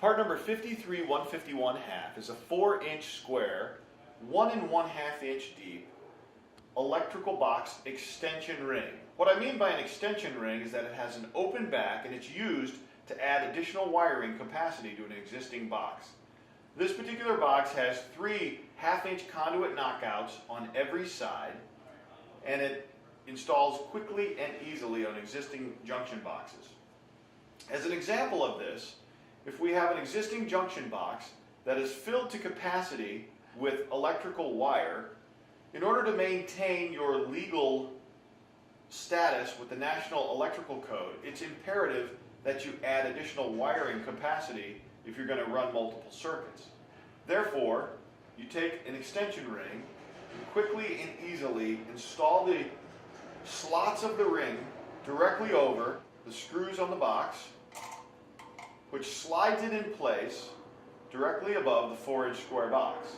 Part number 53151 is a 4-inch square, 1 1/2 inch deep electrical box extension ring. What I mean by an extension ring is that it has an open back and it's used to add additional wiring capacity to an existing box. This particular box has 3 1/2 inch conduit knockouts on every side, and it installs quickly and easily on existing junction boxes. As an example of this, if we have an existing junction box that is filled to capacity with electrical wire, in order to maintain your legal status with the National Electrical Code, it's imperative that you add additional wiring capacity if you're going to run multiple circuits. Therefore, you take an extension ring and quickly and easily install the slots of the ring directly over the screws on the box, which slides it in place directly above the 4-inch square box.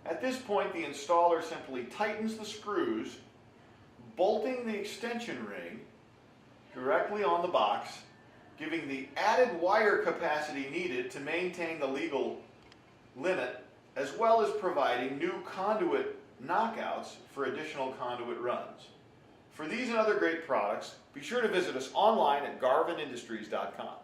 At this point, the installer simply tightens the screws, bolting the extension ring directly on the box, giving the added wire capacity needed to maintain the legal limit, as well as providing new conduit knockouts for additional conduit runs. For these and other great products, be sure to visit us online at garvinindustries.com.